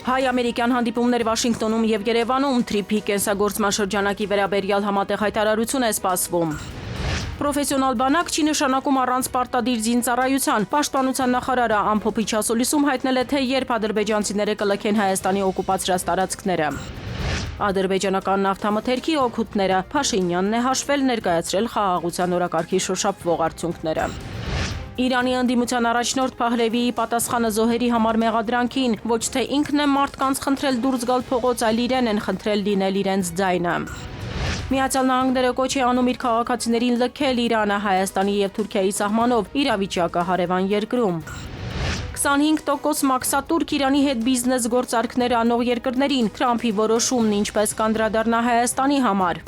Հայ-ամերիկյան հանդիպումներ Վաշինգտոնում և Երևանում թրիփի կենսագործման շրջանակի վերաբերյալ համատեղ հայտարարություն է սպասվում։ Պրոֆեսիոնալ բանակ չի նշանակում առանց պարտադիր զինծառայության։ Պաշտպանության նախարարը ամփոփիչ ասուլիսում հայտնել է, թե երբ ադրբեջանցիները կլքեն Հայաստանի օկուպացրած տարածքները։ Ադրբեջանական նավթամթերքի օգուտները Փաշինյանն է հաշվել, ներկայացրել խաղաղության օրակարգի շոշափվող արդյունքները։ Իրանի ընդդիմության առաջնորդ Փահլևիի պատասխանը զոհերի համար մեղադրանքին, ոչ թե ինքն է մարդկանց խնդրել դուրս գալ փողոց, այլ իրեն են խնդրել լինել իրենց ձայնը։ Միացյալ Նահանգները կոչ է անում իր քաղաքացիներին լքել Իրանը, Հայաստանի և Թուրքիայի սահմանով, իրավիճակը հարևան երկրում։ 25% մաքսատուրք Իրանի հետ բիզնես գործարքներ անող երկրներին, Թրամփի որոշումն ինչպես կանդրադառնա Հայաստանի համար։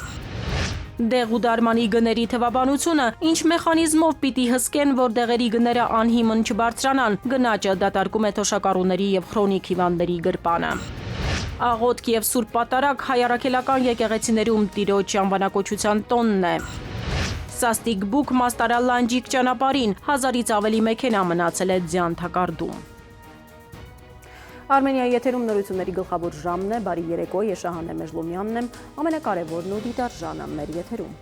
Դեղուդարմանի գների թվաբանությունը, ինչ մեխանիզմով պիտի հսկեն, որ դեղերի գները անհիմն չբարձրանան, գնաճը դատարկում է թոշակառուների և քրոնիկ հիվանդների գրպանը։ Աղոթք և Սուրբ Պատարագ հայ առաքելական եկեղեցիներում Տիրոջ անվանակոչության տոնն է։ Սաստիկ բուկ մաստարալ լանջիկ ճանապարհին 1000-ից ավելի մեքենա մնացել է ձյան թակարդում։ Արմենիայի եթերում նորությունների գլխավոր ժամն է, բարի երեկո, ես Շահանե Մեժլոմյանն եմ, ամենակարևորն ու դիտարժանը մեր եթերում։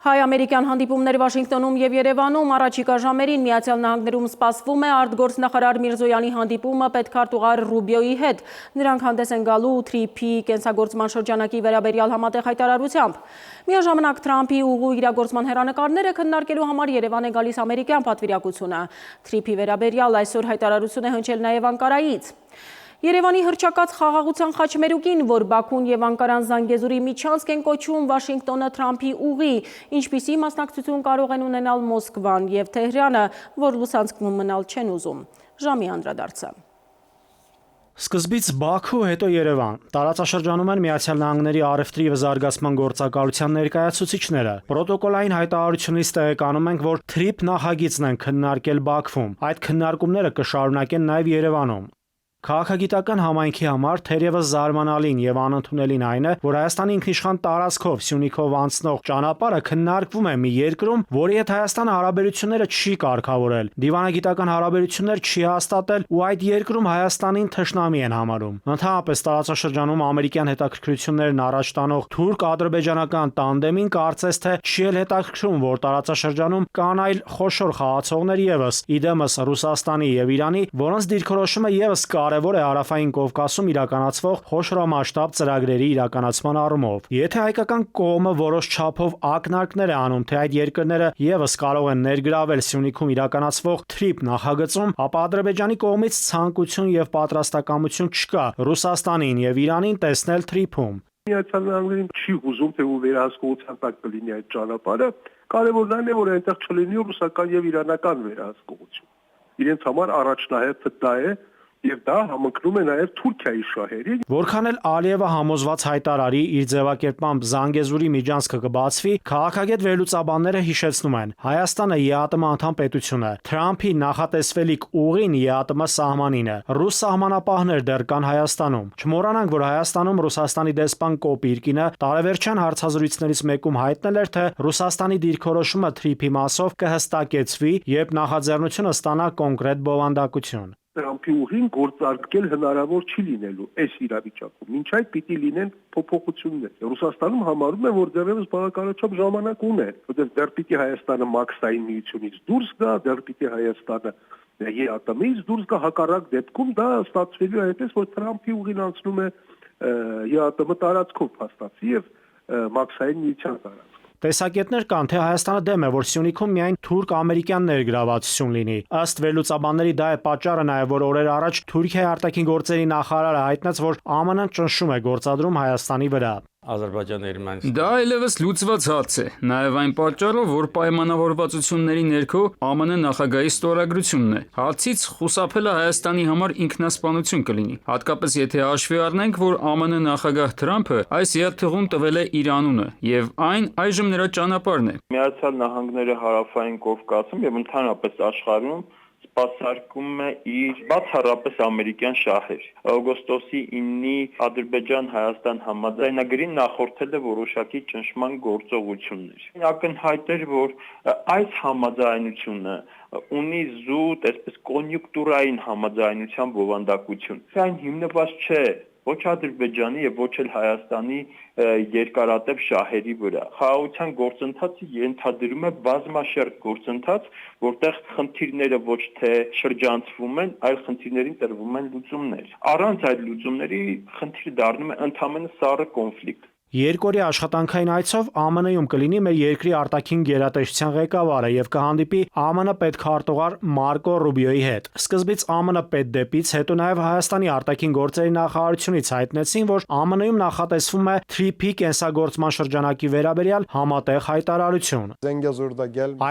Հայ-ամերիկյան հանդիպումներ Վաշինգտոնում և Երևանում առաջիկա ժամերին Միացյալ Նահանգներում սպասվում է արտգործնախարար Միրզոյանի հանդիպումը պետքարտուղար Ռուբիոյի հետ։ Նրանք հանդես են գալու թրիփի կենսագործման շրջանակի վերաբերյալ համատեղ հայտարարությամբ։ Միաժամանակ Թրամփի ուղու իրագործման հեռանկարները քննարկելու համար Երևան է գալիս ամերիկյան պատվիրակությունը։ Թրիփի վերաբերյալ այսօր հայտարարություն է հնչել նաև Անկարայից։ Երևանի հռչակած խաղաղության խաչմերուկին, որ Բաքուն և Անկարան Զանգեզուրի միջանցք են կոչում Վաշինգտոնը Թրամփի ուղի, ինչպիսի մասնակցություն կարող են ունենալ Մոսկվան և Թեհրանը, որ լուսանցքում մնալ չեն ուզում։ Ժամի անդրադարձը։ Սկզբից Բաքու, հետո Երևան։ Տարածաշրջանում են Միացյալ Նահանգների առևտրի և զարգացման գործակալության ներկայացուցիչները։ Պրոտոկոլային հայտարարությունից տեղեկանում ենք, որ թրիփ նախագիծն են քննարկել Բաքվում։ Այդ քննարկումները կշարունակեն նաև Երևանում։ Քաղաքագիտական համայնքի համար թերևս զարմանալին և անընդունելին այն է, որ Հայաստանի ինքնիշխան տարածքով Սյունիքով անցնող ճանապարհը քննարկվում է մի երկրում, որի հետ Հայաստանը հարաբերությունները չի կարգավորել, դիվանագիտական հարաբերություններ չի հաստատել ու այդ երկրում Հայաստանին թշնամի են համարում։ Ընդհանրապես տարածաշրջանում ամերիկյան հետաքրքրություններն առաջ տանող թուրք-ադրբեջանական տանդեմին կարծես թե չի էլ հետաքրքրում, որ տարածաշրջանում կան այլ խոշոր խաղացողներ ևս, իդեմս Ռուսաստանի և Իրանի, որոնց դիրքորոշումը ևս կարևոր է Հարավային Կովկասում իրականացվող խոշորամասշտաբ ծրագրերի իրականացման առումով։ Եթե հայկական կողմը որոշ չափով ակնարկներ է անում, թե այդ երկրները ևս կարող են ներգրավել Սյունիքում իրականացվող թրիփ նախագծում, ապա Ադրբեջանի կողմից ցանկություն եւ պատրաստակամություն չկա Ռուսաստանին եւ Իրանին տեսնել թրիփում։ Միացյալ Նահանգներին չի հուզում, թե ու վերահսկողության տակ կլինի այդ ճանապարհը, կարևորն այն է, որ այնտեղ չլինի ռուսական եւ իրանական վերահսկողություն։ Իրենց համար առաջնահերթը դա է, եւ դա համընկնում է նաեւ Թուրքիայի շահերին։ Որքան էլ Ալիևը համոզված հայտարարի իր ձևակերպմամբ Զանգեզուրի միջանցքը կբացվի, քաղաքագետ վերլուծաբանները հիշեցնում են, Հայաստանը ԵԱՏՄ անդամ պետություն է, Թրամփի նախատեսվելիք ուղին ԵԱՏՄ սահմանին է, ռուս սահմանապահներ դեռ կան Հայաստանում։ Չմոռանանք, որ Հայաստանում Ռուսաստանի դեսպան Կոպիրկինը տարեվերջյան հարցազրույցներից մեկում հայտնել էր, թե Ռուսաստանի դիրքորոշումը թրիփի մասով կհստակեցվի, երբ նախաձեռնությունը ստանա կոնկրետ բովանդակություն։ Թրամփի ուղին գործարկել հնարավոր չի լինելու այս իրավիճակում։ Մինչ այդ պիտի լինեն փոփոխություններ։ Ռուսաստանում համարում է, որ դեռևս բավականաչափ ժամանակ ունե, որտեղ դեռ պիտի Հայաստանը մաքսային միությունից դուրս գա, դեռ պիտի Հայաստանը ԵԱՏՄ-ից դուրս գա, հակառակ դեպքում դա ստացվելու է այդպես, որ Թրամփի ուղին անցնում է ԵԱՏՄ տարածքով փաստացի եւ մաքսային միության տարածքով։ Տեսակետներ կան, թե Հայաստանը դեմ է, որ Սյունիքում միայն թուրք-ամերիկյան ներգրավվածություն լինի։ Ըստ վերլուծաբանների դա է պատճառը նաև, որ օրեր առաջ Թուրքիայի արտաքին գործերի նախարարը հայտնեց, որ ԱՄՆ-ն ճնշում է գործադրում Հայաստանի վրա։ Դա այլևս լուծված հարց է, նաև այն պատճառով, որ պայմանավորվածությունների ներքո ԱՄՆ նախագահի ստորագրությունն է։ Հարցից խուսափելը Հայաստանի համար ինքնասպանություն կլինի, հատկապես եթե հաշվի առնենք, որ ԱՄՆ նախագահ Թրամփը այս երթուղում տվել է իր անունը, եւ այն այժմ նրա ճանապարհն է։ Միացյալ Նահանգները Հարավային Կովկասում եւ ընդհանրապես աշխարհում սպասարկում է իր բացառապես ամերիկյան շահեր։ Օգոստոսի 9-ի Ադրբեջան-Հայաստան համաձայնագրին նախորդել է որոշակի ճնշման գործողություններ։ Ակնհայտ էր, որ այս համաձայնությունը ունի զուտ, այսպես կոնյուկտուրային համաձայնության բովանդակություն։ Այն հիմնված չէ ոչ Ադրբեջանի եւ ոչ էլ Հայաստանի երկարատև շահերի վրա։ Խաղաղության գործընթացը ենթադրում է բազմաշերտ գործընթաց, որտեղ խնդիրները ոչ թե շրջանցվում են, այլ խնդիրներին տրվում են լուծումներ։ Առանց այդ լուծումների խնդիրը դառնում է ընդհանրապես սառը կոնֆլիկտ։ Երկօրյա աշխատանքային այցով ԱՄՆ-ում կլինի մեր երկրի արտաքին գերատեսչության ղեկավարը եւ կհանդիպի ԱՄՆ պետքարտուղար Մարկո Ռուբիոյի հետ։ Սկզբից ԱՄՆ պետդեպից, հետո նաեւ Հայաստանի արտաքին գործերի նախարարությունից հայտնեցին, որ ԱՄՆ-ում նախատեսվում է TRIP-ի կենսագործման շրջանակի վերաբերյալ համատեղ հայտարարություն։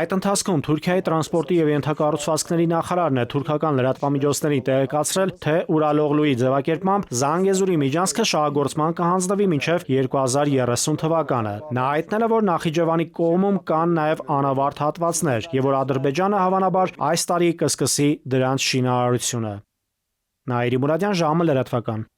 Այդ ընթացքում Թուրքիայի տրանսպորտի եւ ենթակառուցվածքների նախարարն է թուրքական լրատվամիջոցներին տեղեկացրել, թե Ուրալօղլուի ձևակերպմամբ Զանգեզուրի միջանցքը շահագործման կհանձնվի մինչեւ 2030 թվականը։ Նա հայտնել է, որ Նախիջևանի կողմում կան նաև անավարտ հատվածներ եւ որ Ադրբեջանը հավանաբար այս տարի կսկսի դրանց շինարարությունը։ Նաիրի Մուրադյան, ժամը լրատվական։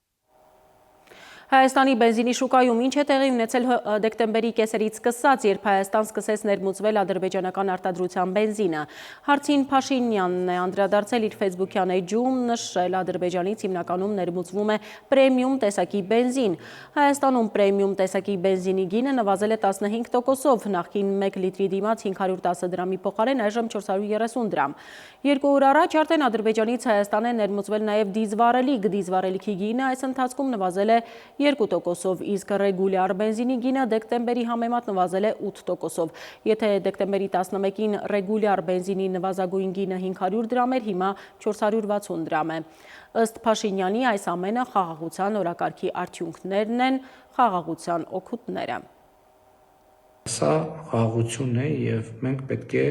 Հայաստանի բենզինի շուկայում ինչ է տեղի ունեցել դեկտեմբերի կեսերից սկսած, երբ Հայաստան սկսեց ներմուծվել ադրբեջանական արտադրության բենզինը։ Հարցին Փաշինյանն է անդրադարձել իր ֆեյսբուքյան էջում, նշել Ադրբեջանից հիմնականում ներմուծվում է պրեմիում տեսակի բենզին։ Հայաստանում պրեմիում տեսակի բենզինի գինը նվազել է 15%-ով, նախկին 1 լիտրի դիմաց 510 դրամի փոխարեն այժմ 430 դրամ։ 2 օր առաջ արդեն Ադրբեջանից Հայաստան է ներմուծվել նաև դիզվառելիք։ Դիզվառելիքի գինը այս ընթացքում նվազել է 2%-ով, իսկ ռեգուլյար բենզինի գինը դեկտեմբերի համեմատ նվազել է 8%-ով։ Եթե դեկտեմբերի 11-ին ռեգուլյար բենզինի նվազագույն գինը 500 դրամ էր, հիմա 460 դրամ է։ Ըստ Փաշինյանի այս ամենը խաղաղության օրակարգի արդյունքներն են, խաղաղության օգուտները։ Սա խաղաղություն է եւ մենք պետք է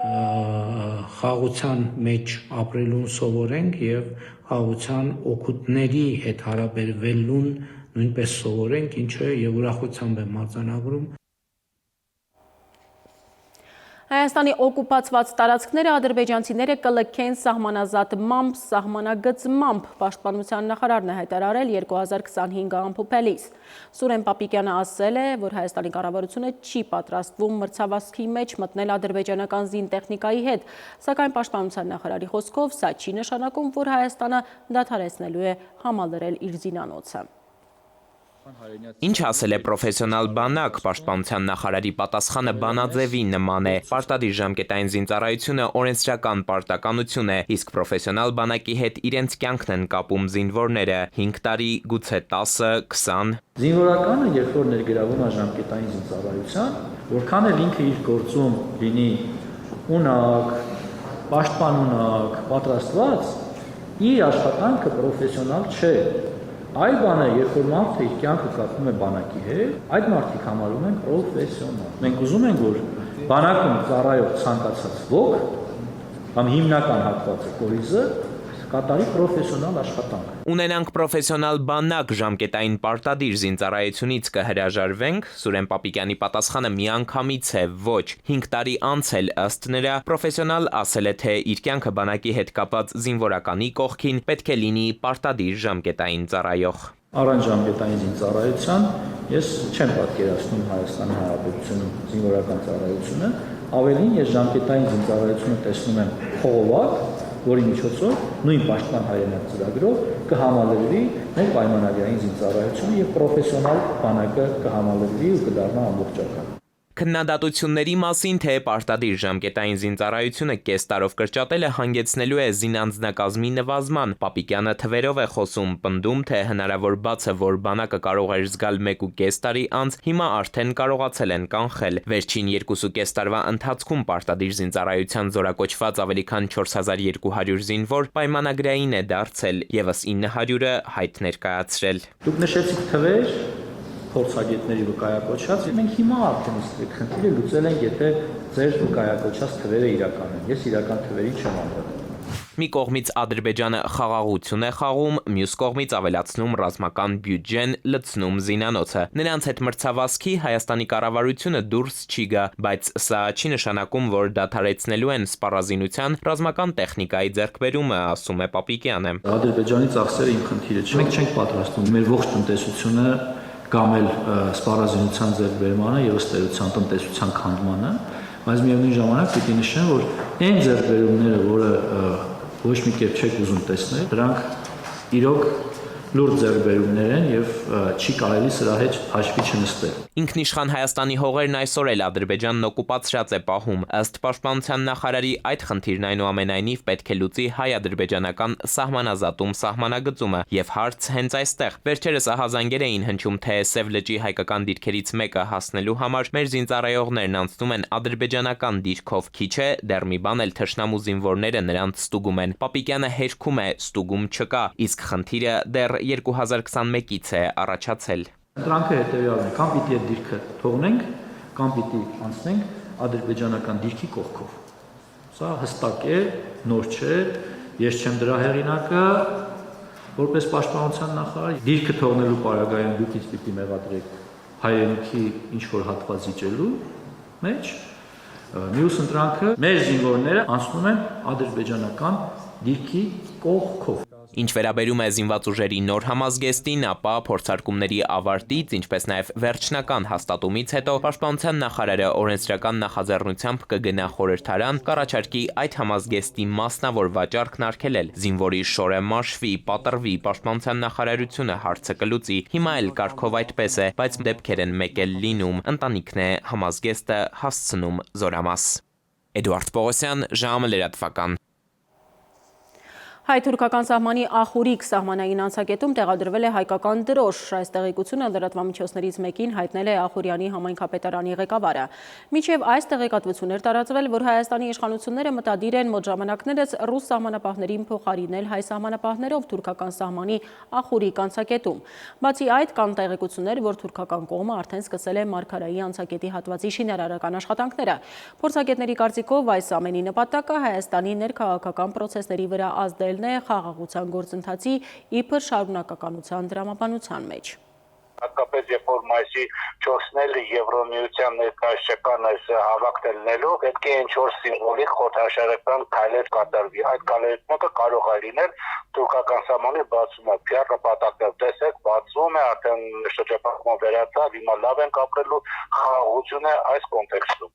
խաղաղության մեջ ապրելուն սովորենք եւ խաղաղության օգուտների հետ հարաբերվելուն նույնպես սովորենք, ինչը եւ ուրախությամբ եմ արձանագրում։ Հայաստանի օկուպացված տարածքները ադրբեջանցիները կլքեն սահմանազատմամբ, սահմանագծմամբ, պաշտպանության նախարարն է հայտարարել 2025 ամփոփելիս։ Սուրեն Պապիկյանը ասել է, որ Հայաստանի կառավարությունը չի պատրաստվում մրցավազքի մեջ մտնել ադրբեջանական զինտեխնիկայի հետ, սակայն պաշտպանության նախարարի խոսքով սա չի նշանակում, որ Հայաստանը դադարեցնելու է համալրել իր զինանոցը։ Ինչ ասել է պրոֆեսիոնալ բանակ, պաշտպանության նախարարի պատասխանը բանաձևի նման է։ Պարտադիր ժամկետային զինծառայությունը օրենսդրական պարտականություն է, իսկ պրոֆեսիոնալ բանակի հետ իրենց կյանքն են կապում զինվորները 5 տարի, գուցե 10, 20։ Զինվորականը, երբ որ ներգրավում է ժամկետային զինծառայության, որքան էլ ինքը իր գործում լինի ունակ, պաշտպանունակ, պատրաստված, իր աշխատանքը պրոֆեսիոնալ չէ։ Այլ բան է, երբ որ մարդը իր կյանքը կապում է բանակի հետ, այդ մարդիկ համարվում են պրոֆեսիոնալ։ Մենք ուզում ենք, որ բանակում ծառայող ցանկացած ոք կամ հիմնական հատվածը կորիզը կատարի պրոֆեսիոնալ աշխատանք։ Ունենանք պրոֆեսիոնալ բանակ, ժամկետային պարտադիր զինծառայությունից կհրաժարվենք, Սուրեն Պապիկյանի պատասխանը միանգամից է ոչ։ 5 տարի անց էլ ըստ նրա պրոֆեսիոնալ ասել է, թե իր կյանքը բանակի հետ կապած զինվորականի կողքին պետք է լինի պարտադիր ժամկետային ծառայող։ Առանց ժամկետային զինծառայության ես չեմ պատկերացնում Հայաստանի Հանրապետությունում զինվորական ծառայությունը, ավելին ես ժամկետային զինծառայությունը տեսնում եմ խողովակ, որի միջոցով նույն պաշտպան հայրենիք ծրագրով կհամալրվի մեր պայմանագրային զինծառայությունը եւ պրոֆեսիոնալ բանակը կհամալրվի ու կդառնա ամբողջական։ Քննադատությունների մասին, թե պարտադիր ժամկետային զինծառայությունը կես տարով կրճատելը հանգեցնելու է զինանձնակազմի նվազման, Պապիկյանը թվերով է խոսում, պնդում, թե հնարավոր բաց է, որ բանակը կարող էր զգալ 1.5 տարի անց, հիմա արդեն կարողացել են կանխել։ Վերջին 2.5 տարվա ընթացքում պարտադիր զինծառայության զորակոչված ավելի քան 4200 զինվոր պայմանագրային է դարձել, եւս 900-ը հայտ ներկայացրել։ Դուք նշեցիք թվեր, փորձագետների վկայակոչած, մենք հիմա արդեն իսկ խնդիրը լուծել ենք, եթե ձեր վկայակոչած թվերը իրական են։ Ես իրական թվերի չեմ անդրադառնում։ Մի կողմից Ադրբեջանը խաղաղություն է խաղում, մյուս կողմից ավելացնում ռազմական բյուջեն, լցնում զինանոցը։ Նրանց հետ մրցավազքի Հայաստանի կառավարությունը դուրս չի գա, բայց սա չի նշանակում, որ դադարեցնելու են սպառազինության ռազմական տեխնիկայի ձեռքբերումը, ասում է Պապիկյանը։ Ադրբեջանի ծախսերը իմ խնդիրը չէ։ Մենք չենք պատրաստվում մեր ողջ տնտեսությունը կամ էլ սպառազինության ձեռքբերմանը եւ ըստ էության տնտեսության քանդմանը, բայց միևնույն ժամանակ պիտի նշեմ, որ այն ձեռքբերումները, որը ոչ մի կերպ չեք ուզում տեսնել, դրանք իրոք լուրջ ձեռքբերումներ են եւ չի կարելի սրա հետ հաշվի չնստել։ Ինքնիշխան Հայաստանի հողերն այսօր էլ Ադրբեջանն օկուպացրած է պահում։ Ըստ Պաշտպանության նախարարի այդ խնդիրն այնուամենայնիվ պետք է լուծի հայ-ադրբեջանական սահմանազատում սահմանագծումը եւ հարց հենց այստեղ։ Վերջերս ահազանգեր էին հնչում, թե Սև լճի հայկական դիրքերից մեկը հասնելու համար մեր զինծառայողներն անցնում են ադրբեջանական դիրքով։ Քիչ է, դեռ մի բան էլ թշնամու զինվորները նրանց ստուգում են։ Պապիկյանը հերքում է, ստուգում չկա, իսկ խնդիրը դեռ 2021-ից է առաջացել։ Դրանքը հետեւյալն է, կամ պիտի այդ դիրքը թողնենք, կամ պիտի անցնենք ադրբեջանական դիրքի կողքով։ Սա հստակ է, նոր չէ, ես չեմ դրա հեղինակը, որպես պաշտպանության նախարար, դիրքը թողնելու պարագայում դուք ինձ պիտի մեղադրեք հայրենիքի ինչ-որ հատված զիջելու մեջ, մյուս ընտրանքը մեր զինվորները անցնում են ադրբեջանական դիրքի կողքով։ Ինչ վերաբերում է զինված ուժերի նոր համազգեստին, ապա փորձարկումների ավարտից, ինչպես նաև վերջնական հաստատումից հետո Պաշտպանության նախարարը օրենսդրական նախաձեռնությամբ կգնա խորհրդարան, կառաջարկի այդ համազգեստի մասնավոր վաճառքն արգելել։ Զինվորի շորը մաշվի, պատռվի, Պաշտպանության նախարարությունը հարցը կլուծի։ Հիմա էլ կարգով այդպես է, բայց դեպքեր են մեկ էլ լինում, ընտանիքն է համազգեստը հասցնում զորամաս։ Էդուարդ Պողոսյան, ժամը լրատվական։ Հայ-թուրքական սահմանի Ախուրիկ սահմանային անցակետում տեղադրվել է հայկական դրոշ։ Այս տեղեկությունը լրատվամիջոցներից մեկին հայտնել է Ախուրյանի համայնքապետարանի ղեկավարը։ Մինչև այս տեղեկատվություններ տարածվել, որ Հայաստանի իշխանությունները մտադիր են մոտ ժամանակներս ռուս սահմանապահներին փոխարինել հայ սահմանապահներով թուրքական սահմանի Ախուրիկ անցակետում։ Բացի այդ, կան տեղեկություններ, որ թուրքական կողմը արդեն սկսել է Մարգարայի անցակետի հատվածի շինարարական աշխատանքները։ Փորձագետների կարծիքով այս ամենի նպատակը Հայաստանի ներքաղաքական պրոցեսների վրա ազդելն է խաղաղության գործընթացի իբր շարունակականության դրամաբանության մեջ։ Հատկապես երբ որ մայիսի 4-ն էլ Եվրոմիության ներկայացական այս հավաքնելու, պետք է ինչ-որ սիմվոլիկ խորհրդաշարական քայլեր կատարվի։ Այդ քայլերից մեկը կարող է լինել թուրքական սահմանի բացումը։ Փյար նպատակով տեսեք, բացվում է, արդեն շրջափակումը վերացավ, հիմա լավ ենք ապրելու, խաղաղություն է այս կոնտեքստում։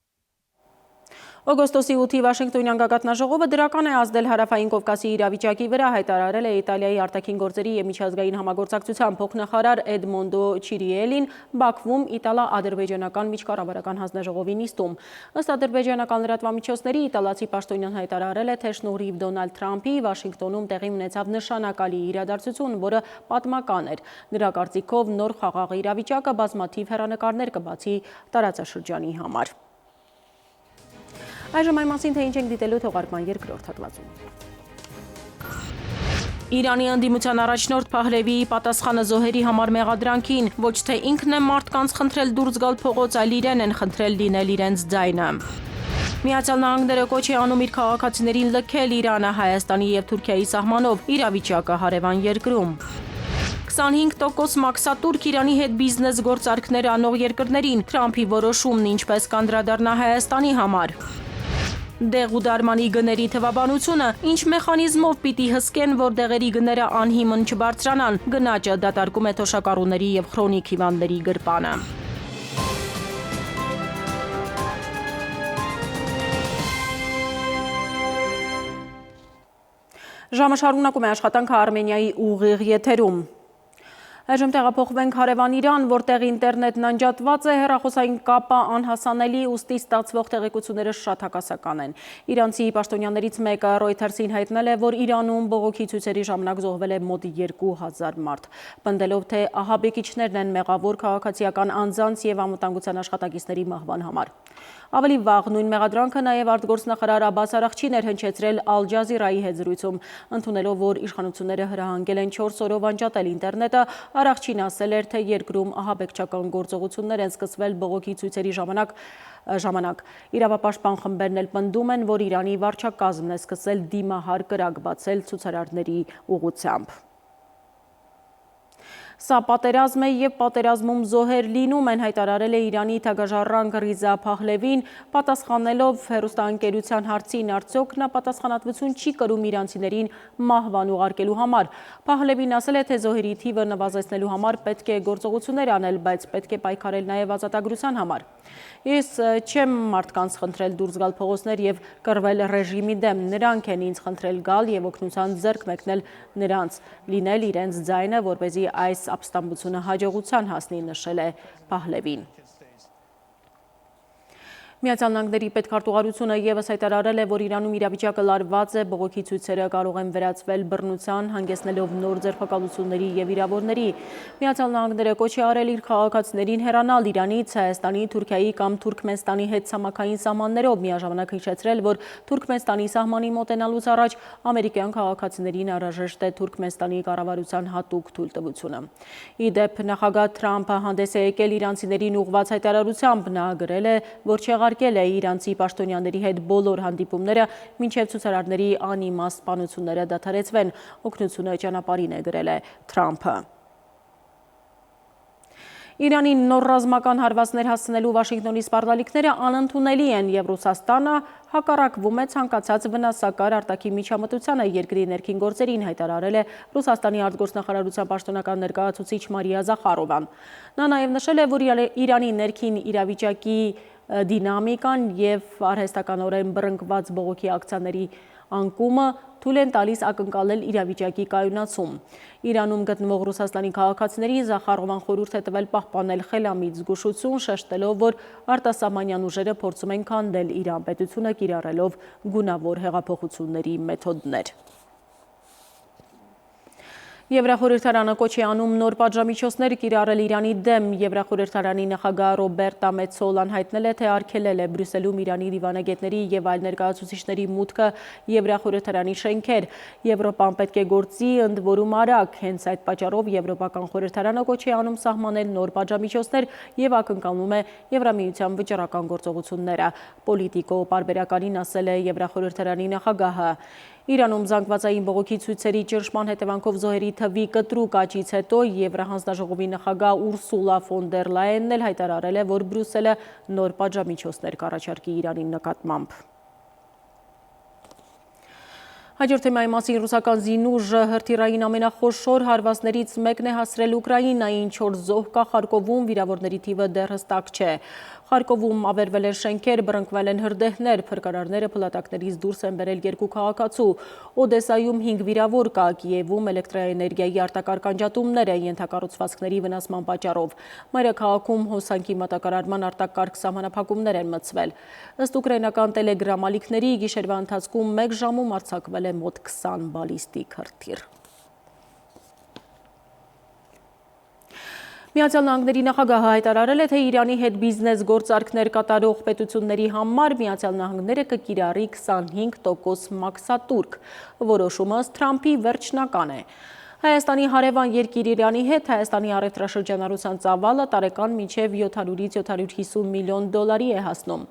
Օգոստոսի 8-ի Վաշինգտոնյան գագաթնաժողովը դրական է ազդել Հարավային Կովկասի իրավիճակի վրա, հայտարարել է Իտալիայի արտաքին գործերի և միջազգային համագործակցության փոխնախարար Էդմոնդո Չիրիելին Բաքվում իտալա-ադրբեջանական միջկառավարական հանձնաժողովի նիստում։ Ըստ ադրբեջանական լրատվամիջոցների, իտալացի պաշտոնյան հայտարարել է, թե շնորհիվ Դոնալդ Թրամփի Վաշինգտոնում տեղի ունեցավ նշանակալի իրադարձություն, որը պատմական էր։ Նրա կարծիքով նոր խաղաղ իրավիճակը բազմաթիվ հեռանկարներ կբացի տարածաշրջանի համար։ Այժմ այն մասին, թե ինչ ենք դիտելու թողարկման երկրորդ հատվածում։ Իրանի ընդդիմության առաջնորդ Փահլևիի պատասխանը զոհերի համար մեղադրանքին, ոչ թե ինքն է մարդկանց խնդրել դուրս գալ փողոց, այլ իրեն են խնդրել լինել իրենց ձայնը։ Միացյալ Նահանգները կոչ է անում իր քաղաքացիներին լքել Իրանը, Հայաստանի և Թուրքիայի սահմանով, իրավիճակը հարևան երկրում։ 25% մաքսատուրք Իրանի հետ բիզնես գործարքներ անող երկրներին, Թրամփի որոշումն ինչպես կանդրադառնա Հայաստանի համար։ Դեղուդարմանի գների թվաբանությունը, ինչ մեխանիզմով պիտի հսկեն, որ դեղերի գները անհիմն չբարձրանան, գնաճը դատարկում է թոշակառուների և խրոնիկ հիվանդների գրպանը։ Ժամը շարունակում է աշխատանքը Արմենիայի ուղիղ եթերում։ Այժմ տեղափոխվենք հարևան Իրան, որտեղ ինտերնետն անջատված է, հեռախոսային կապը անհասանելի, ուստի ստացվող տեղեկությունները շատ հակասական են։ Իրանցի պաշտոնյաներից մեկը Reuters-ին հայտնել է, որ Իրանում բողոքի ցույցերի ժամանակ զոհվել է մոտ 2000 մարդ, պնդելով, թե ահաբեկիչներն են մեղավոր քաղաքացիական անձանց և անվտանգության աշխատակիցների մահվան համար։ Ավելի վաղ նույն մեղադրանքը նաև արտգործնախարար Աբբաս Արաղչին էր հնչեցրել Ալ Ջազիրայի հետ զրույցում, ընդունելով, որ իշխանությունները հրահանգել են 4 օրով անջատել ինտերնետը, Արաքչին ասել էր, թե երկրում ահաբեկչական գործողություններ են սկսվել բողոքի ցույցերի ժամանակ։ Իրավապաշտպան խմբերն էլ պնդում են, որ Իրանի վարչակազմն է սկսել դիմահար կրակ բացել ցուցարարների ուղղությամբ։ Սա պատերազմ է և պատերազմում զոհեր լինում են, հայտարարել է Իրանի թագաժառանգ Ռիզա Փահլևին, պատասխանելով հեռուստաընկերության հարցին, արդյոք նա պատասխանատվություն չի կրում իրանցիներին մահվան ուղարկելու համար։ Փահլևին ասել է, թե զոհերի թիվը նվազեցնելու համար պետք է գործողություններ անել, բայց պետք է պայքարել նաև ազատագրության համար։ Ես չեմ մարդկանց խնդրել դուրս գալ փողոցներ և կռվել ռեժիմի դեմ, նրանք են ինձ խնդրել գալ և օգնության ձեռք մեկնել նրանց, լինել իրենց ձայնը, որպեսզի այս ապստամբությունը հաջողության հասնի, նշել է Փահլևին։ Միացյալ Նահանգների պետքարտուղարությունը ևս հայտարարել է, որ Իրանում իրավիճակը լարված է, բողոքի ցույցերը կարող են վերածվել բռնության, հանգեցնելով նոր ձերբակալությունների և վիրավորների։ Միացյալ Նահանգները կոչ է արել իր քաղաքացիներին հեռանալ Իրանից, Հայաստանի, Թուրքիայի կամ Թուրքմենստանի հետ ցամաքային սահմաններով, միաժամանակ հիշեցրել, որ Թուրքմենստանի սահմանի մոտենալուց առաջ ամերիկյան քաղաքացիներին անհրաժեշտ է Թուրքմենստանի կառավարության հատուկ թույլտվությունը։ Ի դեպ, նախագահ Թրամփը հանդես է եկել իրանցիներին ուղղված հայտարարությամբ, նա գրել է, որ չեղարկել է իրանցի պաշտոնյաների հետ բոլոր հանդիպումները, մինչև ցուցարարների անիմաստ սպանությունները դադարեցվեն, օգնությունը ճանապարհին է գրել է Թրամփը։ Իրանին նոր ռազմական հարվածներ հասցնելու Վաշինգտոնի սպառնալիքները անընդունելի են և Ռուսաստանը հակառակվում է ցանկացած վնասակար արտաքին միջամտությանը երկրի ներքին գործերին, հայտարարել է Ռուսաստանի արտգործնախարարության պաշտոնական ներկայացուցիչ Մարիա Զախարովան։ Նա նաև նշել է, որ Իրանի ներքին իրավիճակի դինամիկան և արհեստականորեն բռնկված բողոքի ակցիաների անկումը թույլ են տալիս ակնկալել իրավիճակի կայունացում։ Իրանում գտնվող Ռուսաստանի քաղաքացիներին Զախարովան խորհուրդ է տվել պահպանել խելամիտ զգուշություն, շեշտելով, որ արտասահմանյան ուժերը փորձում են քանդել Իրան պետությունը, կիրառելով գունավոր հեղափոխությունների մեթոդներ։ Եվրախորհրդարանը կոչ է անում նոր պատժամիջոցներ կիրառել Իրանի դեմ։ Եվրախորհրդարանի նախագահ Ռոբերտա Մեցոլան հայտնել է, թե արգելել է Բրյուսելում Իրանի դիվանագետների և այլ ներկայացուցիչների մուտքը Եվրախորհրդարանի շենքեր։ Եվրոպան պետք է գործի ընդ որում արագ։ Հենց այդ պատճառով Եվրոպական խորհրդարանը կոչ է անում սահմանել նոր պատժամիջոցներ և ակնկալում է Եվրամիության վճռական գործողությունները։ Պոլիտիկո պարբերականին ասել է Եվրախորհրդարանի նախագահը։ Իրանում զանգվածային բողոքի ցույցերի ճնշման հետևանքով զոհերի թվի կտրուկ աճից հետո Եվրահանձնաժողովի նախագահ Ուրսուլա ֆոն դեր Լայենն էլ հայտարարել է, որ Բրյուսելը նոր պատժամիջոցներ կառաջարկի Իրանի նկատմամբ։ Հաջորդ թեմայի մասին ռուսական զինուժը հրթիռային ամենախոշոր հարվածներից մեկն է հասրել Ուկրաինային, 4 զոհ կա Խարկովում, վիրավորների թիվը դեռ հստակ չէ։ Խարկովում ավերվել են շենքեր, բռնկվել են հրդեհներ, փրկարարները փլատակներից դուրս են բերել 2 քաղաքացու։ Օդեսայում 5 վիրավոր կա, Կիևում էլեկտրաէներգիայի արտակարգ անջատումներ են ենթակառուցվածքների վնասման պատճառով։ Մայրաքաղաքում հոսանքի մատակարարման արտակարգ սահմանափակումներ են մտցվել։ Ըստ ուկրաինական տելեգրամալիքների գիշերվա ընթացքում 1 ժամում արձակվել է մոտ 20 բալիստիկ հրթիռ։ Միացյալ Նահանգների նախագահը հայտարարել է, թե Իրանի հետ բիզնես գործարքներ կատարող պետությունների համար Միացյալ Նահանգները կկիրառի 25% մաքսատուրք։ Որոշումը ըստ Թրամփի վերջնական է։ Հայաստանի հարևան երկիր Իրանի հետ Հայաստանի առևտրաշրջանառության ծավալը տարեկան մինչև 700-ից 750 միլիոն դոլարի է հասնում։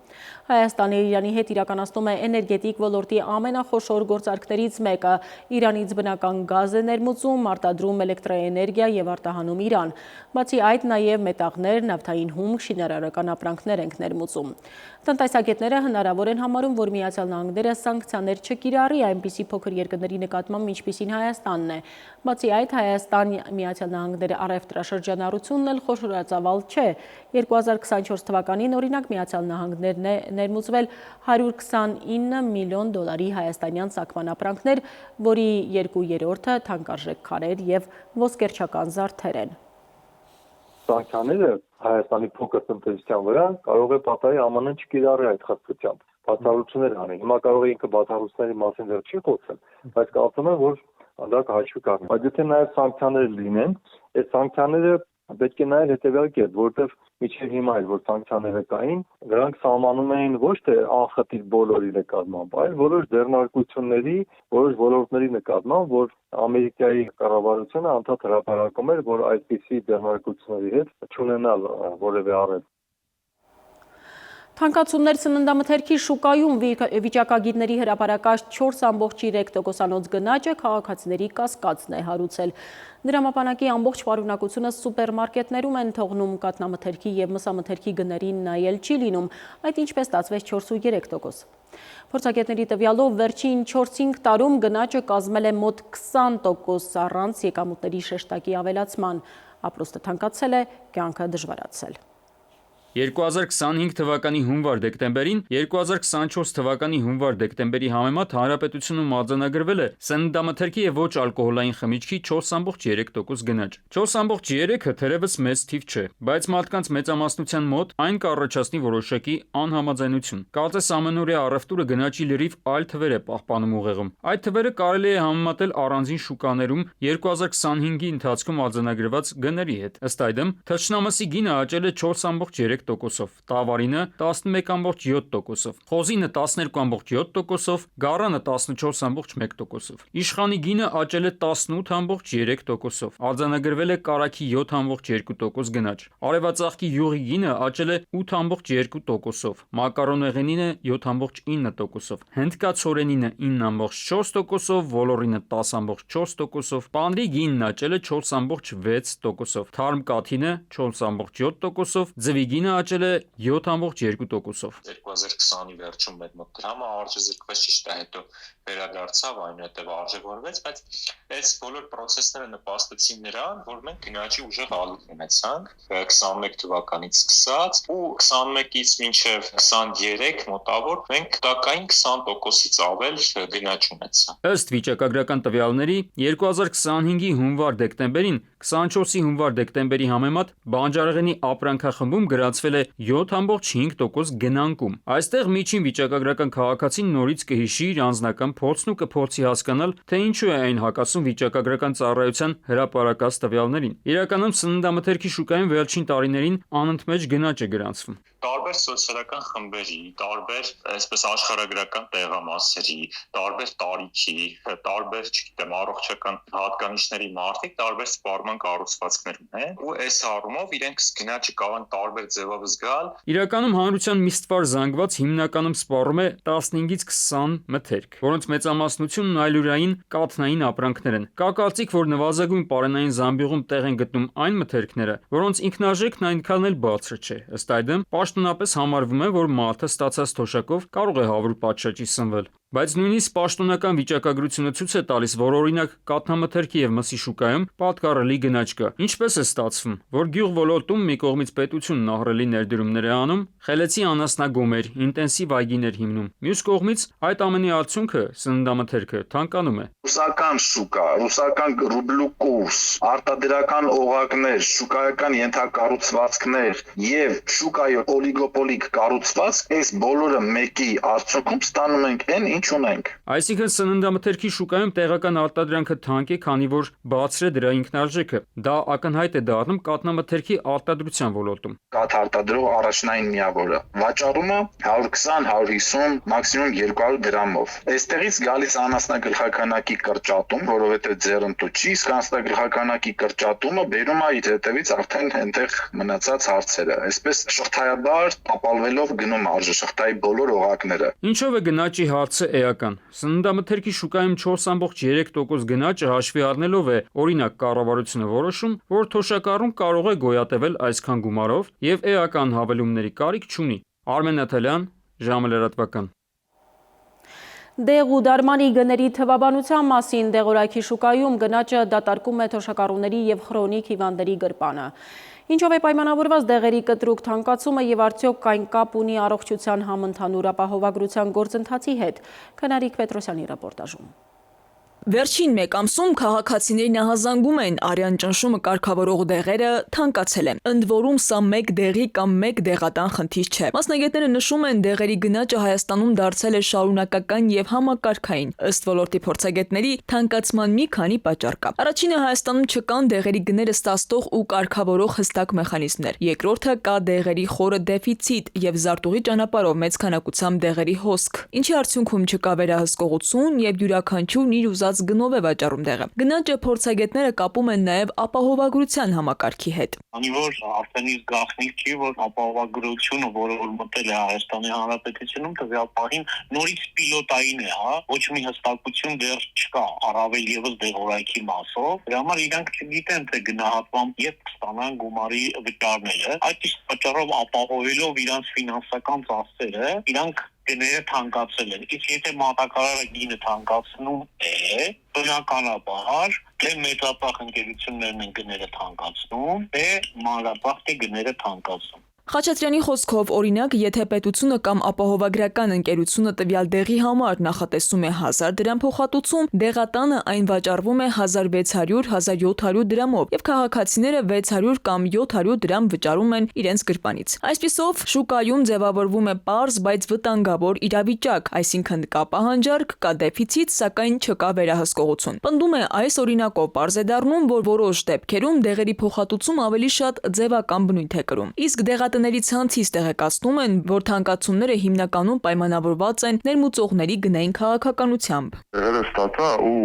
Հայաստանը Իրանի հետ իրականացնում է էներգետիկ ոլորտի ամենախոշոր գործարքներից մեկը։ Իրանից բնական գազ է ներմուծում, արտադրում էլեկտրաէներգիա և արտահանում Իրան։ Բացի այդ, նաև մետաղներ, նավթային հումք, շինարարական ապրանքներ ենք ներմուծում։ Տնտեսագետները հնարավոր են համարում, որ Միացյալ Նահանգները սանկցիաներ չկիրառի այնպիսի փոքր երկրների նկատմամբ, ինչպիսին Հայաստանն է։ Բացի այդ, Հայաստան-Միացյալ Նահանգների առևտրաշրջանառությունն էլ խոշորածավալ չէ։ 2024 թվականին, օրինակ, Միացյալ Նահանգներն է ներմուծվել 129 միլիոն դոլարի հայաստանյան ծագման ապրանքներ, որի 2/3-ը թանկարժեք քարեր և ոսկերչական զարդեր են։ Սանկցիաները Հայաստանի փոքր տնտեսության վրա կարող է պատահի ԱՄՆ-ը չկիրառի այդ խտրությամբ, բացառություններ անի։ Հիմա կարող է ինքը բացառությունների մասին դեռ չի խոսել, բայց կարծում եմ, որ դա կհաշվի կառնի։ Բայց եթե նաև սանկցիաներ լինեն, այդ սանկցիաները պետք է նայել հետևյալ կերպ, որովհետև միջև հիմա էլ որ սանկցիաները կային, նրանք սահմանում էին ոչ թե անխտիր բոլորի նկատմամբ, այլ որոշ ձեռնարկությունների, որոշ ոլորտների նկատմամբ, որ Ամերիկայի կառավարությունը անդադ հրապարակում էր, որ այդպիսի ձեռնարկությունների հետ չունենալ որևէ առիթ։ Թանկացումներ սննդամթերքի շուկայում վիճակագիրների հրապարակած 4,3%-անոց գնաճը քաղաքացիների կասկածն է հարուցել։ Դրամապանակի ամբողջ պարունակությունը սուպերմարկետներում են թողնում, կաթնամթերքի և մսամթերքի գներին նայել չի լինում, այդ ինչպես ստացվեց 4,3%։ Փորձագետների տվյալով վերջին 4-5 տարում գնաճը կազմել է մոտ 20% առանց եկամուտների շեշտակի ավելացման, ապրուստը թանկացել է, կյանքը դժվարացել։ 2025 թվականի հունվար-դեկտեմբերին 2024 թվականի հունվար-դեկտեմբերի համեմատ հանրապետությունում արձանագրվել է սննդամթերքի և ոչ ալկոհոլային խմիչքի 4,3% գնաճ։ 4,3-ը թերևս մեծ թիվ չէ, բայց մարդկանց մեծամասնության մոտ այն կառաջացնի որոշակի անհամաձայնություն։ Կարծես ամենօրյա առևտուրը գնաճի լրիվ այլ թվեր է պահպանում ուղեղում։ Այդ թվերը կարելի է համեմատել առանձին շուկաներում 2025-ի ընթացքում արձանագրված գների հետ։ Ըստ այդմ, թռչնամսի գինը աճել է 4,3%-ով, տավարինը 11,7%-ով, խոզինը 12,7%-ով, գառանը 14,1%-ով։ Իշխանի գինը աճել է 18,3%-ով, արձանագրվել է կարագի 7,2% գնաճ։ Արևածաղկի յուղի գինը աճել է 8,2%-ով, մակարոնեղենինը 7,9%-ով, հնդկացորենինը 9,4%-ով, ոլորինը 10,4%-ով, պանրի գինն աճել է 4,6%-ով, թարմ կաթինը 4,7%-ով, ձվի գինը աճել է 7,2%-ով։ 2020-ի վերջում մեր մոտ դրամը արժեզրկվեց, ճիշտ է, հետո վերադարձավ, այնուհետև արժևորվեց, բայց այս բոլոր process-ները նպաստեցին նրան, որ մենք գնաճի ուժեղ ալիք ունեցանք 21 թվականից սկսած ու 21-ից մինչև 23 մոտավոր մենք տակային 20%-ից ավել գնաճ ունեցանք։ Ըստ վիճակագրական տվյալների 2025-ի հունվար-դեկտեմբերին 24-ի հունվար-դեկտեմբերի համեմատ բանջարեղենի ապրանքախմբում գրանցվել է 7,5% գնանկում։ Այստեղ միջին վիճակագրական քաղաքացին նորից կհիշի իր անձնական փորձն ու կփորձի հասկանալ, թե ինչու է այն հակասում վիճակագրական ծառայության հրապարակած տվյալներին։ Իրականում սննդամթերքի շուկայում վերջին տարիներին անընդմեջ գնաճ է գրանցվում։ Տարբեր սոցիալական խմբերի, տարբեր այսպես աշխարհագրական տեղամասերի, տարբեր տարիքի, տարբեր, չգիտեմ, առողջական հատկանիշների մարդիկ տարբեր սպառման կառուցվածքներ ունեն ու այս առումով իրենք գնաճը կարող տարբեր ձևով զգալ։ Իրականում հանրության մի ստվար զանգված հիմնականում սպառում է 15-ից 20 մթերք, որոնց մեծամասնությունն այլուրային կաթնային ապրանքներ են։ Կա կարծիք, որ նվազագույն պարենային զամբյուղում տեղ են գտնում այն մթերքները, որոնց ինքնարժեքն այնքան էլ բարձր չէ։ Ըստ այդմ, պաշտոնապես համարվում է, որ մարդը ստացած թոշակով կարող է հավուր պատշաճի սնվել։ Բայց նույնիսկ պաշտոնական վիճակագրությունը ցույց է տալիս, որ օրինակ կաթնամթերքի եւ մսի շուկայում պատկառելի գնաճ կա։ Ինչպես է ստացվում, որ գյուղ ոլորտում մի կողմից պետությունն ահռելի ներդրումներ է անում, խելեցի անասնագոմեր, ինտենսիվ այգիներ հիմնում, մյուս կողմից այդ ամենի արդյունքը սննդամթերքը թանկանում է։ Ռուսական շուկա, ռուսական ռուբլու կուրս, արտադրական օղակներ, շուկայական ենթակառուցվածքներ եւ շուկայի օլիգոպոլիկ կառուցվածք, այս բոլորը մեկի արդյունքում ստանում ենք այն, ինչ ունենք։ Այսինքն սննդամթերքի շուկայում տեղական արտադրանքը թանկ է, քանի որ բարձր է դրա ինքնարժեքը։ Դա ակնհայտ է դառնում կաթնամթերքի արտադրության ոլորտում։ Կաթ արտադրող առաջնային միավորը վաճառումը 120-150, մաքսիմում 200 դրամով։ Այստեղից գալիս անասնագլխականակի կրճատում, որովհետև ձեռնտու չի, իսկ անասնագլխականակի կրճատումը բերում է իր հետևից արդեն այնտեղ մնացած հարցերը։ Այսպես շղթայաբար տապալվելով գնում արժեշղթայի բոլոր օղակները։ Ինչով է գնաճի հարցը էական։ Սննդամթերքի շուկայում 4,3% գնաճը հաշվի առնելով է, օրինակ, կառավարությունը որոշում, որ թոշակառուն կարող է գոյատևել այսքան գումարով եւ էական հավելումների կարիք չունի։ Արմեն Նաթալյան, ժամը լրատվական։ Դեղ ու դարմանի գների թվաբանության մասին դեղորայքի շուկայում գնաճը դատարկում է թոշակառուների եւ քրոնիկ հիվանդների գրպանը։ Ինչով է պայմանավորված դեղերի կտրուկ թանկացումը եւ արդյոք այն կապ ունի առողջության համընդհանուր ապահովագրության գործընթացի հետ։ Քնարիկ Պետրոսյանի ռեպորտաժում։ Վերջին մեկ ամսում քաղաքացիների նահազանգում են արյան ճնշումը կարգավորող դեղերը թանկացել են։ Ընդ որում սա մեկ դեղի կամ մեկ դեղատան խնդիր չէ։ Մասնագետները նշում են, դեղերի գնաճը Հայաստանում դարձել է շարունակական եւ համակարգային։ Ըստ ոլորտի փորձագետների, թանկացման մի քանի պատճառ կա։ Առաջինը Հայաստանում չկան դեղերի գները ստաստող ու կարգավորող հստակ մեխանիզմներ։ Երկրորդը կա դեղերի խորը դեֆիցիտ եւ զարտուղի ճանապարհով մեծ քանակությամբ դեղերի հոսք, ինչի արդյունքում չկա վերահսկողություն եւ յուրաքանչյուրն իր ուզած գնով է վաճառում դեղը։ Գնաճը փորձագետները կապում են նաև ապահովագրության համակարգի հետ։ Անի որ արդեն իսկ գաղտնիք չի, որ ապահովագրությունը, որը որ մտել է Հայաստանի Հանրապետությունում, տվյալ պահին նորից պիլոտային է, ոչ մի հստակություն դեռ չկա, առավել եւս դեղորայքի մասով։ Դրա համար իրանք չգիտեն, թե գնահատվամբ երբ կստանան գումարի վճարները։ Այդ իսկ պատճառով ապահովելով իրանց ֆինանսական ծախսերը, իրանք գները թանկացել են։ Իսկ եթե մատակարարը գինը թանկացնում է, բնականաբար թե մեծապահ ընկերություններն են գները թանկացնում, թե մանրապահ գները թանկացնում։ Խաչատրյանի խոսքով, օրինակ, եթե պետությունը կամ ապահովագրական ընկերությունը տվյալ դեղի համար նախատեսում է 1000 դրամ փոխհատուցում, դեղատանը այն վաճառվում է 1600-1700 դրամով, եւ քաղաքացիները 600 կամ 700 դրամ վճարում են իրենց գրպանից։ Այսպիսով, շուկայում ձևավորվում է պարզ, բայց վտանգավոր իրավիճակ, այսինքն կա պահանջարկ, կա դեֆիցիտ, սակայն չկա վերահսկողություն։ Պնդում է, այս օրինակով պարզ է դառնում, որ որոշ դեպքերում դեղերի փոխհատուցում ավելի շատ ձևական բնույթ է կրում։ Իսկ դեղատների ցանցից տեղեկացնում են, որ թանկացումները հիմնականում պայմանավորված են ներմուծողների գնային քաղաքականությամբ։ Դեղերը ստացա ու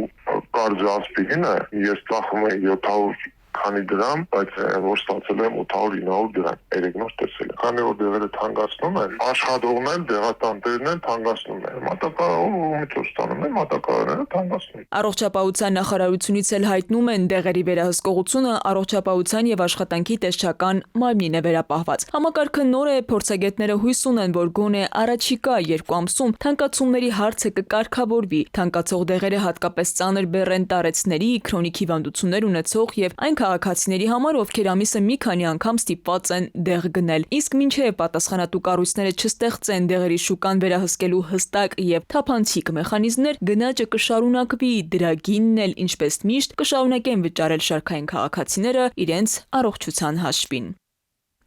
կարճ ասպիրինը ես ծախում եմ 700 քանի դրամ, բայց որ ստացել եմ 800-900 դրամ, երեքնոր տեսել եմ։ Քանի որ դեղերը թանկացնում են, աշխատողն էլ դեղատանտերն էլ թանկացնում են։ Մատակարարը ումիջով ստանում են, մատակարարները թանկացնում։ Առողջապահության նախարարությունից էլ հայտնում են, դեղերի վերահսկողությունը առողջապահության եւ աշխատանքի տեսչական մարմնին է վերապահված։ Համակարգը նոր է, փորձագետները հույս ունեն, որ գոնե առաջիկա 2 ամսում թանկացումների հարցը կկարգավորվի։ Թանկացող դեղերը հատկապես ծանր բեռեն տարեցների, քրոնիկ հիվանդություններ ունեցող եւ այն քաղաքացիների համար, ովքեր ամիսը մի քանի անգամ ստիպված են դեղ գնել։ Իսկ մինչև պատասխանատու կառույցները չստեղծեն դեղերի շուկան վերահսկելու հստակ եւ թափանցիկ մեխանիզմներ, գնաճը կշարունակվի, դրա գինն էլ ինչպես միշտ կշարունակեն վճարել շարքային քաղաքացիները իրենց առողջության հաշվին։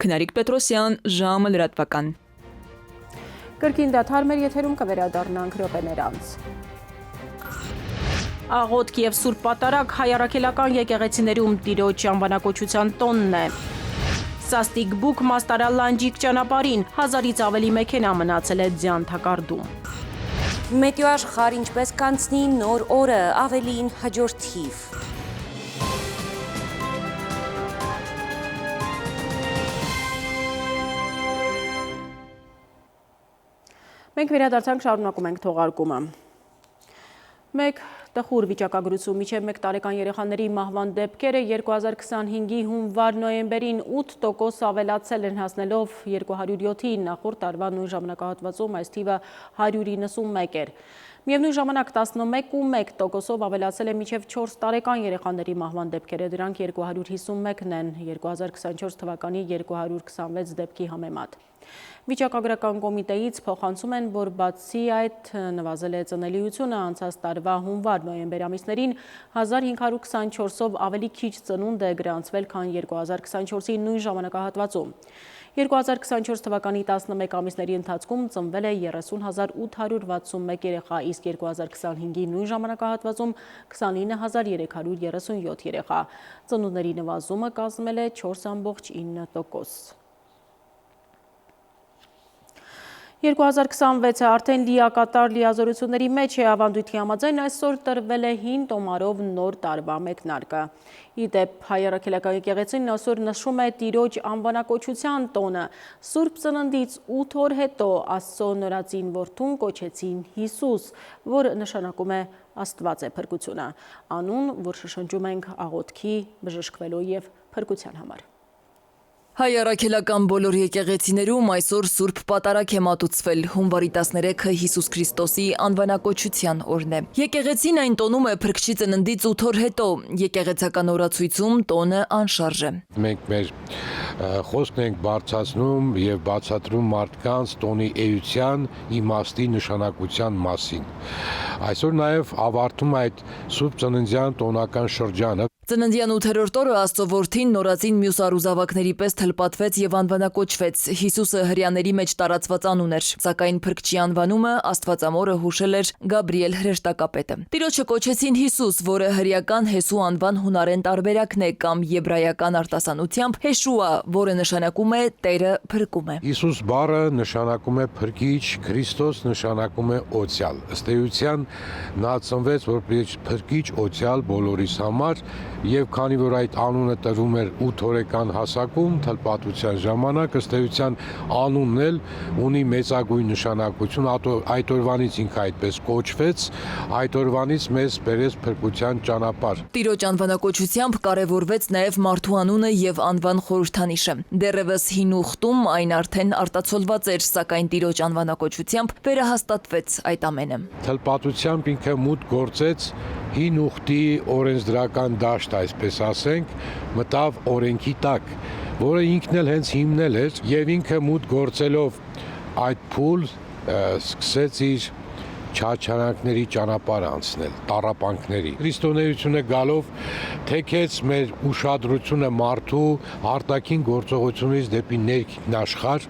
Քնարիկ Պետրոսյան, ժամը լրատվական։ Կրկին դադար մեր եթերում կվերադառնանք րոպեներ անց։ Աղոթք եւ Սուրբ Պատարագ հայարակելական եկեղեցիներում Տիրոջ անվանակոչության տոնն է։ Սաստիկ բուկ մաստարալ լանջիկ ճանապարհին 1000-ից ավելի մեքենա մնացել է ձյան թակարդում։ Մետեո աշխարհ ինչպես կանցնի նոր օրը, ավելին հաջորդ թիվ։ Մենք վերադարձանք, շարունակում ենք թողարկումը։ Մեկ տխուր վիճակագրություն մինչև 1 տարեկան երեխաների մահվան դեպքերը 2025-ի հունվար-նոյեմբերին 8% ավելացել են հասնելով 207-ի, նախորդ տարվա նույն ժամանակահատվածում այս թիվը 191 էր։ Միևնույն ժամանակ 11.1%-ով ավելացել է մինչև 4 տարեկան երեխաների մահվան դեպքերը, դրանք 251-ն են 2024 թվականի 226 դեպքի համեմատ։ Վիճակագրական կոմիտեից փոխանցում են, որ բացի այդ նվազել է ծնելիությունը անցած տարվա հունվար-նոյեմբեր ամիսներին 1524-ով ավելի քիչ ծնունդ է գրանցվել, քան 2024-ի նույն ժամանակահատվածում։ 2024 թվականի 11 ամիսների ընթացքում ծնվել է 30,861 երեխա, իսկ 2025-ի նույն ժամանակահատվածում 29,337 երեխա։ Ծնունդների նվազումը կազմել է 4.9%։ 2026-ը արդեն լիակատար լիազորությունների մեջ է, ավանդույթի համաձայն այսօր տրվել է հին տոմարով նոր տարվա մեկնարկը։ Ի դեպ, հայ առաքելական եկեղեցին այսօր նշում է Տիրոջ անվանակոչության տոնը։ Սուրբ Ծննդից 8 օր հետո Աստծո նորածին որդուն կոչեցին Հիսուս, որ նշանակում է Աստված է փրկությունը, անուն, որ շշնջում ենք աղոթքի, բժշկվելու եւ փրկության համար։ Հայ առաքելական բոլոր եկեղեցիներում այսօր Սուրբ Պատարագ է մատուցվել, հունվարի 13-ը Հիսուս Քրիստոսի անվանակոչության օրն է։ Եկեղեցին այն տոնում է Փրկչի ծննդից 8 օր հետո, եկեղեցական օրացույցում տոնը անշարժ է։ Մենք մեր խոսքն ենք բարձրացնում եւ բացատրում մարդկանց տոնի էության, իմաստի, նշանակության մասին։ Այսօր նաեւ ավարտում այդ Սուրբ Ծննդյան տոնական շրջանը։ Ծննդյան 8-րդ օրը Աստծո որդին նորածին մյուս առուզավակների պես թլպատվեց եւ անվանակոչվեց։ Հիսուսը հրյաների մեջ տարածված անուն էր, սակայն Փրկչի անվանումը Աստվածամորը հուշել էր Գաբրիել հրեշտակապետը։ Տիրոջը կոչեցին Հիսուս, որը հրեական հեսու անվան հունարեն տարբերակն է կամ եբրայական արտասանությամբ Հեշուա, որը նշանակում է Տերը փրկում է։ Հիսուս բառը նշանակում է փրկիչ, Քրիստոս նշանակում է օծյալ։ Ըստ էության նա ծնվեց որպես փրկիչ օծյալ բոլորիս համար։ Եվ քանի որ այդ անունը տրվում էր 8 օրեկան հասակում թլպատության ժամանակ, ըստ էության անունն էլ ունի մեծագույն նշանակություն, այդ օրվանից ինքը այդպես կոչվեց, այդ օրվանից մեզ բերեց փրկության ճանապարհ։ Տիրոջ անվանակոչությամբ կարևորվեց նաև մարդու անունը եւ անվան խորհրդանիշը։ Դեռևս հին ուխտում այն արդեն արտացոլված էր, սակայն Տիրոջ անվանակոչությամբ վերահաստատվեց այդ ամենը։ Թլպատությամբ ինքը մուտք գործեց հին ուխտի օրենսդրական դաշտ, այսպես ասենք, մտավ օրենքի տակ, որը ինքն էլ հենց հիմնել էր եւ ինքը մուտք գործելով այդ փուլ սկսեց իր չարչարանքների ճանապարհ անցնել, տառապանքների։ Քրիստոնեությունը գալով թեքեց մեր ուշադրությունը մարդու արտաքին գործողությունից դեպի ներքին աշխարհ,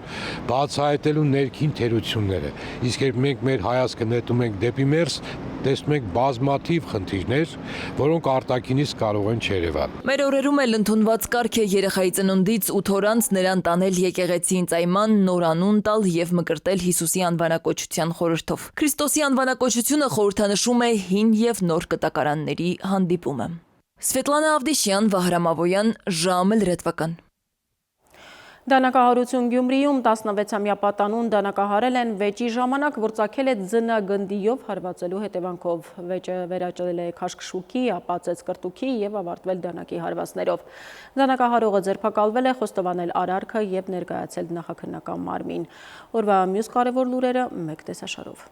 բացահայտելու ներքին թերությունները։ Իսկ երբ մենք մեր հայացքը նետում ենք դեպի ներս, տեսնում ենք բազմաթիվ խնդիրներ, որոնք արտաքինից կարող են չերևալ։ Մեր օրերում էլ ընդունված կարգ է երեխայի ծնունդից 8 օր անց նրան տանել եկեղեցի ընծայման, նոր անուն տալ եւ մկրտել Հիսուսի անվանակոչության խորհրդով։ Քրիստոսի անվանակոչությունը խորհրդանշում է հին եւ նոր կտակարանների հանդիպումը։ Սվետլանա Ավդիշյան, Վահրամ Ավոյան, ժամը լրատվական։ Դանակահարություն Գյումրիում 16-ամյա պատանուն դանակահարել են վեճի ժամանակ, որ ծագել է ձնագնդիով հարվածելու հետևանքով։ Վեճը վերաճել է քաշքշուկի, ապա ծեծկրտուքի եւ ավարտվել դանակի հարվածներով։ Դանակահարողը ձերբակալվել է, խոստովանել արարքը եւ ներկայացել նախաքննական մարմին։ Օրվա մյուս կարևոր լուրերը մեկ տեսաշարով։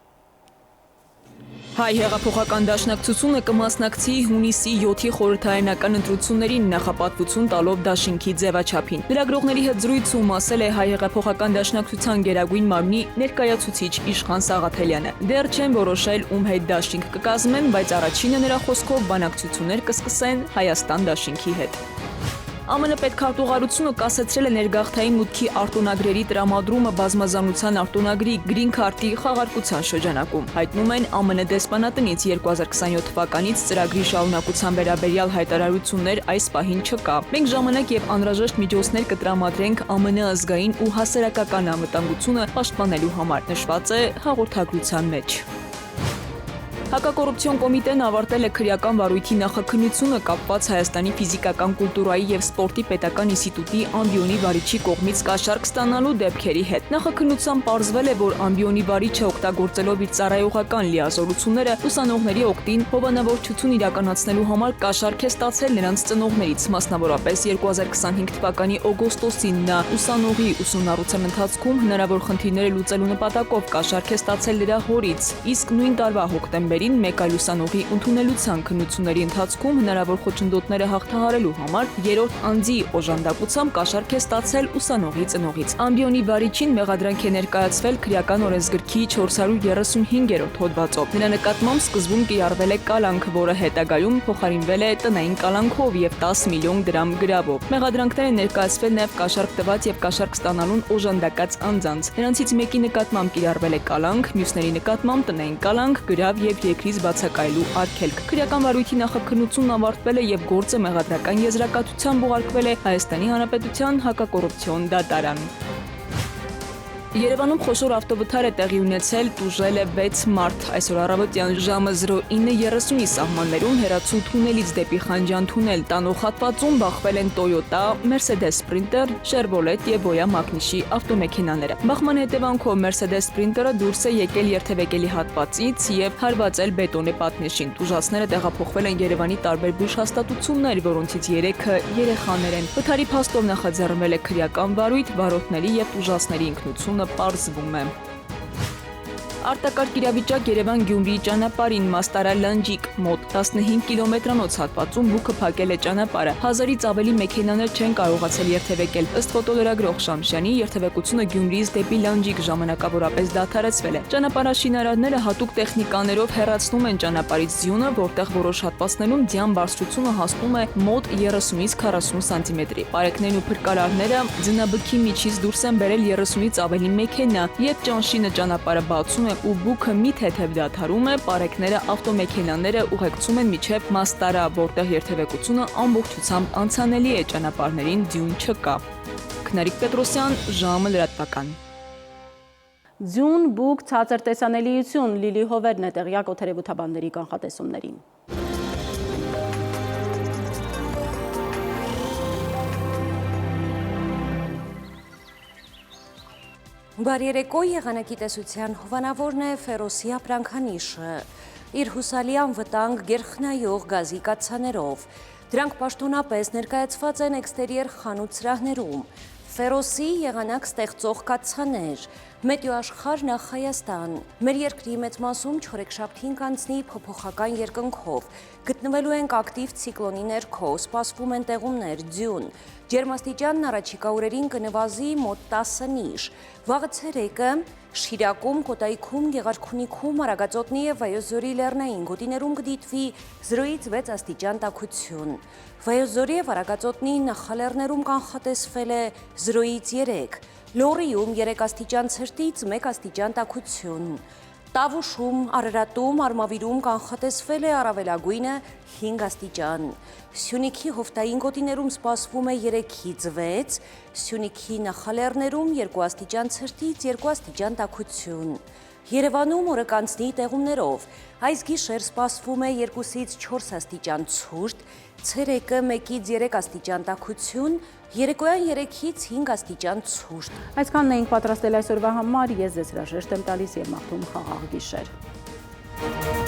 Հայ հեղափոխական դաշնակցությունը կմասնակցի հունիսի 7-ի խորհրդարանական ընտրություններին նախապատվություն տալով դաշինքի ձևաչափին։ Լրագրողների հետ զրույցում ասել է Հայ հեղափոխական դաշնակցության գերագույն մարմնի ներկայացուցիչ Իշխան Սաղաթելյանը։ Դեռ չեն որոշել ում հետ դաշինք կկազմեն, բայց առաջինը նրա խոսքով բանակցություններ կսկսեն Հայաստան դաշինքի հետ։ ԱՄՆ պետքարտուղարությունը կասեցրել է ներգաղթային մուտքի արտոնագրերի տրամադրումը բազմազանության արտոնագրի Green Card-ի խաղարկության շրջանակում։ Հայտնում են ԱՄՆ դեսպանատնից 2027 թվականից ծրագրի շարունակության վերաբերյալ հայտարարություններ այս պահին չկա։ Մենք ժամանակ եւ անհրաժեշտ միջոցներ կտրամադրենք ԱՄՆ ազգային ու հասարակական անվտանգությունը պաշտպանելու համար, նշված է հաղորդագրության մեջ։ Հակակոռուպցիոն կոմիտեն ավարտել է քրեական վարույթի նախաքննությունը կապված Հայաստանի ֆիզիկական կուլտուրայի եւ սպորտի պետական ինստիտուտի ամբիոնի վարիչի կողմից կաշառք ստանալու դեպքերի հետ։ Նախաքննությամբ պարզվել է, որ ամբիոնի վարիչը օգտագործելով իր ծառայողական լիազորությունները ուսանողների օգտին հովանավորչություն իրականացնելու համար կաշառք է ստացել նրանց ծնողներից, մասնավորապես 2025 թվականի օգոստոսին նա ուսանողի ուսումնառության ընթացքում հնարավոր խնդիրները լուծելու նպատակով կաշառք է ստացել նրա հորից, իսկ նույն տարվա հոկտեմբերին մեկ այլ ուսանողի ընդունելության քննությունների ընթացքում հնարավոր խոչընդոտները հաղթահարելու համար երրորդ անձի օժանդակությամբ կաշառք է ստացել ուսանողի ծնողից։ Ամբիոնի վարիչին մեղադրանք է ներկայացվել քրեական օրենսգրքի 435-րդ հոդվածով։ Նրա նկատմամբ սկզբում կիրառվել է կալանք, որը հետագայում փոխարինվել է տնային կալանքով եւ 10 միլիոն դրամ գրավով։ Մեղադրանքներ են ներկայացվել նաեւ կաշառք տված եւ կաշառք ստանալուն օժանդակած անձանց։ Նրանցից մեկի նկատմամբ կիրառվել է կալանք, մյուսների նկատմամբ տնային կալանք, գրավ եւ երկրից բացակայելու արգելք։ Քրեական վարույթի նախաքննությունն ավարտվել է եւ գործը մեղադրական եզրակացությամբ ուղարկվել է Հայաստանի Հանրապետության հակակոռուպցիոն դատարան։ Երևանում խոշոր ավտովթար է տեղի ունեցել, տուժել է 6 մարդ։ Այսօր առավոտյան ժամը 09:30-ի սահմաններում հերացու թունելից դեպի Խանջան թունել տանող հատվածում բախվել են Toyota, Mercedes Sprinter, Chevrolet եւ Voya Magnishi ավտոմեքենաները։ Բախման հետևանքով Mercedes Sprinter-ը դուրս է եկել երթևեկելի հատվածից եւ հարվածել բետոնե պատնեշին։ Տուժածները տեղափոխվել են Երևանի տարբեր բուժհաստատություններ, որոնցից 3-ը երեխաներ են։ Վթարի փաստով նախաձեռնվել է քրեական վարույթ, վարորդների եւ տուժածների ինքնությունը պարզվում է։ Արտակարգ իրավիճակ Երևան-Գյումրի ճանապարհին Մաստարա-Լանջիկ մոտ 15 կիլոմետրանոց հատվածում բուքը փակել է ճանապարհը։ 1000-ից ավելի մեքենաներ չեն կարողացել երթևեկել։ Ըստ ֆոտոլրագրող Շամշյանի, երթևեկությունը Գյումրիից դեպի Լանջիկ ժամանակավորապես դադարեցվել է։ Ճանապարհաշինարարները հատուկ տեխնիկաներով հեռացնում են ճանապարհից ձյունը, որտեղ որոշ հատվածներում ձյան բարձրությունը հասնում է մոտ 30-ից 40 սանտիմետրի։ Պարեկներն ու փրկարարները ձնաբքի միջից դուրս են բերել 30-ից ավելի մեքենա, եւ ճանշինը ճանապարհը բացում է ու բուքը մի թեթև դադարում է, պարեկները ավտոմեքենաները ուղեկցում են մինչև Մաստարա, որտեղ երթևեկությունը ամբողջությամբ անցանելի է, ճանապարհներին ձյուն չկա։ Քնարիկ Պետրոսյան, ժամը լրատվական։ Ձյուն, բուք, ցածր տեսանելիություն, Լիլի Հովերն է տեղյակ օդերևութաբանների կանխատեսումներին։ Բարերեկո եղանակի տեսության հովանավորն է Ֆերոսի ապրանքանիշը, իր հուսալի անվտանգ գերխնայող գազի կաթսաներով։ Դրանք պաշտոնապես ներկայացված են էքստերիեր խանութ սրահներում, Ֆերոսի եղանակ ստեղծող կաթսաներ, Մետեոաշխարհ նախ Հայաստան։ Մեր երկրի մեծ մասում չորեքշաբթին կանցնի փոփոխական երկնքով, գտնվելու ենք ակտիվ ցիկլոնի ներքո, սպասվում են տեղումներ, ձյուն։ Ջերմաստիճանն առաջիկա օրերին կնվազի մոտ 10 նիշ։ Վաղը ցերեկը Շիրակում, Կոտայքում, Գեղարքունիքում, Արագածոտնի եւ Վայոց-Ձորի լեռնային գոտիներում կդիտվի 0-ից 6 աստիճան տաքություն։ Վայոց-Ձորի եւ Արագածոտնի նախալեռներում կանխատեսվել է 0-ից 3, Լոռիում 3 աստիճան ցրտից 1 աստիճան տաքություն։ Տավուշում, Արարատում, Արմավիրում կանխատեսվել է առավելագույնը 5 աստիճան։ Սյունիքի հովտային գոտիներում սպասվում է 3-ից 6, Սյունիքի նախալեռներում 2 աստիճան ցրտից 2 աստիճան տաքություն։ Երևանում օրը կանցնի տեղումներով, այս գիշեր սպասվում է 2-ից 4 աստիճան ցուրտ, ցերեկը 1-ից 3 աստիճան տաքություն, երեկոյան 3-ից 5 աստիճան ցուրտ։ Այսքանն էինք պատրաստել այսօրվա համար, ես ձեզ հրաժեշտ եմ տալիս եւ մաղթում խաղաղ գիշեր։